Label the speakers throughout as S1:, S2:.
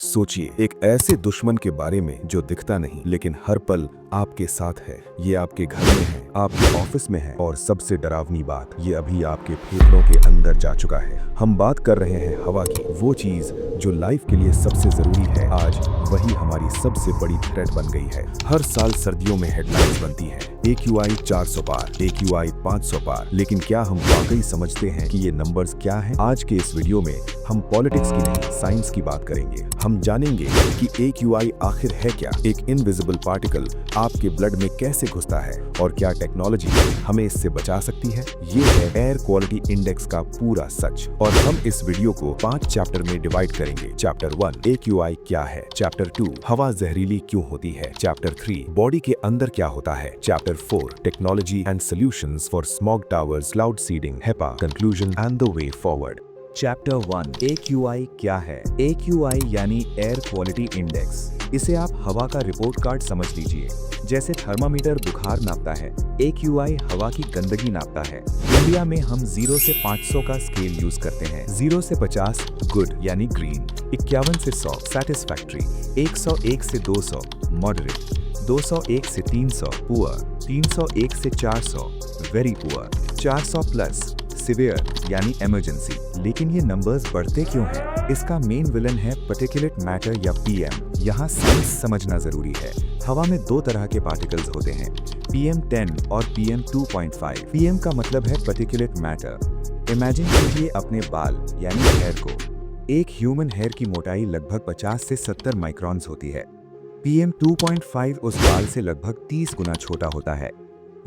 S1: सोचिए एक ऐसे दुश्मन के बारे में जो दिखता नहीं लेकिन हर पल आपके साथ है। ये आपके घर में है, आपके ऑफिस में है और सबसे डरावनी बात, ये अभी आपके फेफड़ों के अंदर जा चुका है। हम बात कर रहे हैं हवा की, वो चीज जो लाइफ के लिए सबसे जरूरी है। आज वही हमारी सबसे बड़ी थ्रेट बन गई है। हर साल सर्दियों में हेडलाइंस बनती है, AQI 400 पार, AQI 500 पार, लेकिन क्या हम वाकई समझते हैं कि ये नंबर्स क्या हैं? आज के इस वीडियो में हम पॉलिटिक्स की नहीं, साइंस की बात करेंगे। हम जानेंगे कि AQI आखिर है क्या, एक इनविजिबल पार्टिकल आपके ब्लड में कैसे घुसता है और क्या टेक्नोलॉजी हमें इससे बचा सकती है। ये है एयर क्वालिटी इंडेक्स का पूरा सच और हम इस वीडियो को 5 चैप्टर में डिवाइड करेंगे। चैप्टर 1 AQI क्या है, चैप्टर 2 हवा जहरीली क्यों होती है, चैप्टर 3 बॉडी के अंदर क्या होता है, chapter 4 technology and solutions for smog towers, cloud seeding, HEPA, conclusion and the way forward.
S2: Chapter 1 AQI क्या है। AQI यानी एयर क्वालिटी इंडेक्स। इसे आप हवा का रिपोर्ट कार्ड समझ लीजिए। जैसे थर्मामीटर बुखार नापता है, AQI हवा की गंदगी नापता है। इंडिया में हम 0 से 500 का स्केल यूज करते हैं। 0 से 50 गुड यानी ग्रीन, 51 से 100 सैटिस्फैक्ट्री, 101 से 200 मॉडरेट, 201 से 300 पुअर, 301 से 400 वेरी पुअर, 400 प्लस सिवियर यानी इमरजेंसी। लेकिन ये नंबर्स बढ़ते क्यों हैं? इसका मेन विलन है पार्टिकुलेट मैटर या PM। यहाँ साइंस समझना जरूरी है। हवा में 2 तरह के पार्टिकल्स होते हैं, PM10 और PM2.5। PM का मतलब है पार्टिकुलेट मैटर। इमेजिन कीजिए अपने बाल यानी हेयर को। एक ह्यूमन हेयर की मोटाई लगभग 50 से 70 माइक्रॉन्स होती है। PM2.5 उस बाल से लगभग 30 गुना छोटा होता है।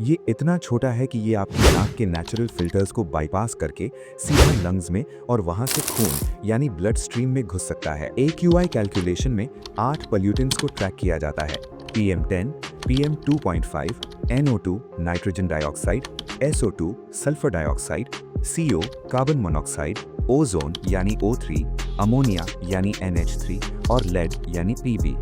S2: ये इतना छोटा है कि ये आपकी नाक के नेचुरल फिल्टर्स को बाईपास करके सीधा लंग्स में और वहां से खून यानी ब्लड स्ट्रीम में घुस सकता है। AQI कैलकुलेशन में 8 पोल्यूटेंट्स को ट्रैक किया जाता है, PM10, PM2.5, NO2 nitrogen dioxide, SO2 sulphur dioxide, CO carbon monoxide, ozone यानी O3, अमोनिया यानी NH3 और लेड यानी PB।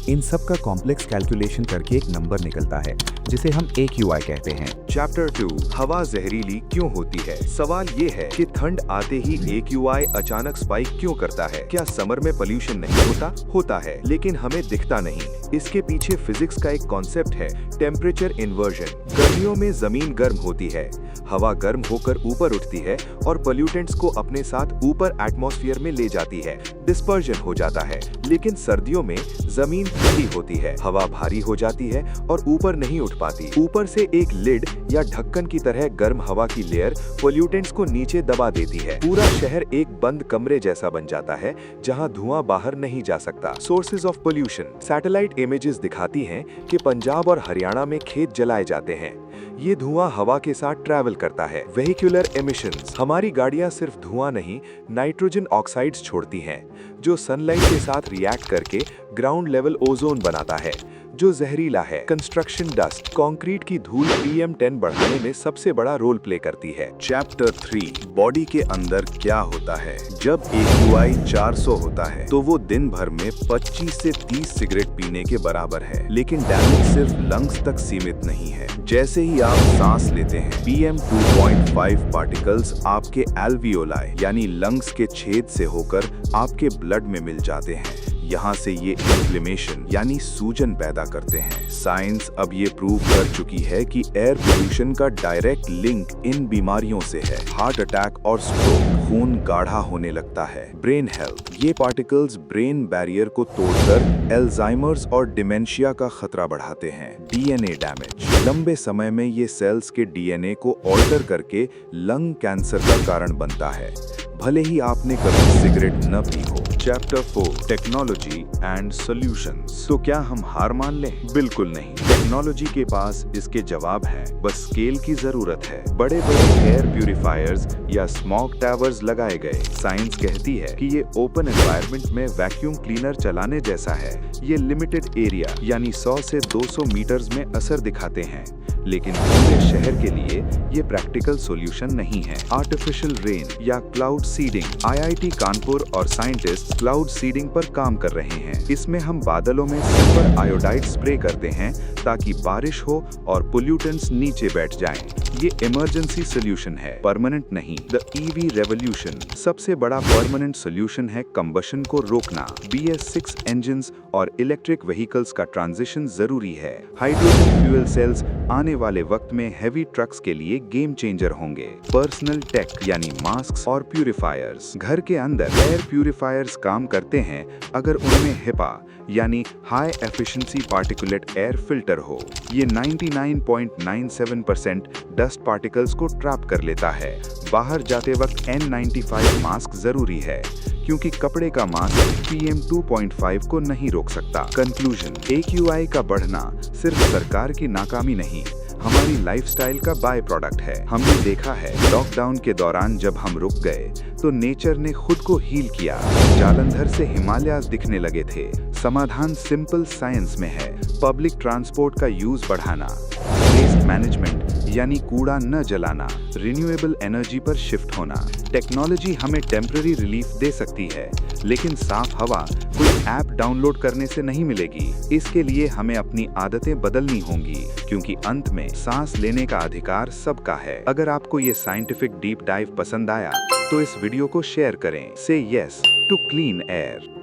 S2: इन सब का कॉम्प्लेक्स कैलकुलेशन करके एक नंबर निकलता है जिसे हम AQI कहते हैं।
S3: चैप्टर 2 हवा जहरीली क्यों होती है। सवाल ये है कि ठंड आते ही AQI अचानक स्पाइक क्यों करता है। क्या समर में पोल्यूशन नहीं होता है, लेकिन हमें दिखता नहीं। इसके पीछे फिजिक्स का एक कॉन्सेप्ट है, टेम्परेचर इन्वर्जन। गर्मियों में जमीन गर्म होती है, हवा गर्म होकर ऊपर उठती है और पोल्यूटेंट्स को अपने साथ ऊपर एटमॉस्फेयर में ले जाती है, डिस्पर्जन हो जाता है। लेकिन सर्दियों में जमीन ठंडी होती है, हवा भारी हो जाती है और ऊपर नहीं उठ पाती। ऊपर से एक लिड या ढक्कन की तरह गर्म हवा की लेयर पोल्यूटेंट्स को नीचे दबा देती है। पूरा शहर एक बंद कमरे जैसा बन जाता है जहां धुआं बाहर नहीं जा सकता। Sources of pollution. Satellite images दिखाती हैं कि पंजाब और हरियाणा में खेत जलाए जाते हैं। ये धुआं हवा के साथ ट्रैवल करता है। Vehicular emissions. हमारी गाड़ियां सिर्फ धुआं नहीं, नाइट्रोजन ऑक्साइड्स छोड़ती हैं, जो सनलाइट के साथ रिएक्ट करके ग्राउंड लेवल ओजोन बनाता है, जो जहरीला है। Construction dust. कंक्रीट की धूल PM10 बढ़ाने में सबसे बड़ा रोल प्ले करती है।
S1: चैप्टर 3 बॉडी के अंदर क्या होता है। जब AQI 400 होता है तो वो दिन भर में 25 से 30 सिगरेट पीने के बराबर है। लेकिन डैमेज सिर्फ लंग्स तक सीमित नहीं है। जैसे ही आप सांस लेते हैं, PM2.5 पार्टिकल्स आपके एल्वियोलाई यानी लंग्स के छेद से होकर आपके ब्लड में मिल जाते हैं। यहाँ से ये इन्फ्लेमेशन यानी सूजन पैदा करते हैं। साइंस अब ये प्रूव कर चुकी है कि एयर पोल्यूशन का डायरेक्ट लिंक इन बीमारियों से है, हार्ट अटैक और स्ट्रोक। खून गाढ़ा होने लगता है। Brain health. ये पार्टिकल्स ब्रेन बैरियर को तोड़कर एल्जाइमर्स और डिमेंशिया का खतरा बढ़ाते हैं। DNA damage. लंबे समय में ये सेल्स के DNA को ऑल्टर करके लंग कैंसर का कारण बनता है, भले ही आपने कभी सिगरेट न पी हो। Chapter 4 technology and solutions. तो क्या हम हार मान लें? बिल्कुल नहीं। टेक्नोलॉजी के पास इसके जवाब है, बस स्केल की जरूरत है। बड़े बड़े एयर प्यूरिफायर्स या स्मॉग टावर्स लगाए गए। साइंस कहती है कि ये ओपन एनवायरनमेंट में वैक्यूम क्लीनर चलाने जैसा है। ये लिमिटेड एरिया यानी 100 से 200 मीटर्स में असर दिखाते हैं, लेकिन पूरे शहर के लिए ये प्रैक्टिकल सॉल्यूशन नहीं है। आर्टिफिशियल रेन या क्लाउड सीडिंग। आईआईटी कानपुर और साइंटिस्ट क्लाउड सीडिंग पर काम कर रहे हैं। इसमें हम बादलों में सिल्वर आयोडाइड स्प्रे करते हैं ताकि बारिश हो और पोल्यूटेंट्स नीचे बैठ जाएं। ये इमरजेंसी सोल्यूशन है, परमानेंट नहीं। The EV revolution. सबसे बड़ा परमानेंट सोल्यूशन है कंबशन को रोकना। BS6 इंजन्स और इलेक्ट्रिक व्हीकल्स का ट्रांजिशन जरूरी है। हाइड्रोजन फ्यूल सेल्स आने वाले वक्त में हैवी ट्रक्स के लिए गेम चेंजर होंगे। पर्सनल टेक यानी मास्क और प्यूरिफायर्स। घर के अंदर एयर प्यूरिफायर्स काम करते हैं अगर उनमें HEPA यानी high efficiency particulate air filter हो। ये 99.97% डस्ट पार्टिकल्स को ट्रैप कर लेता है। बाहर जाते वक्त N95 मास्क जरूरी है क्योंकि कपड़े का मास्क PM 2.5 को नहीं रोक सकता। कंक्लूजन, AQI का बढ़ना सिर्फ सरकार की नाकामी नहीं, हमारी लाइफस्टाइल का बाय प्रोडक्ट है। हमने देखा है लॉकडाउन के दौरान जब हम रुक गए तो नेचर ने खुद को हील किया। जालंधर से हिमालयाज दिखने लगे थे। समाधान सिंपल साइंस में है। पब्लिक ट्रांसपोर्ट का यूज बढ़ाना, वेस्ट मैनेजमेंट यानी कूड़ा न जलाना, रिन्यूएबल एनर्जी पर शिफ्ट होना। टेक्नोलॉजी हमें टेम्पररी रिलीफ दे सकती है, लेकिन साफ हवा कोई ऐप डाउनलोड करने से नहीं मिलेगी। इसके लिए हमें अपनी आदतें बदलनी होंगी, क्योंकि अंत में सांस लेने का अधिकार सबका है। अगर आपको ये साइंटिफिक डीप डाइव पसंद आया तो इस वीडियो को शेयर करें। से यस टू क्लीन एयर।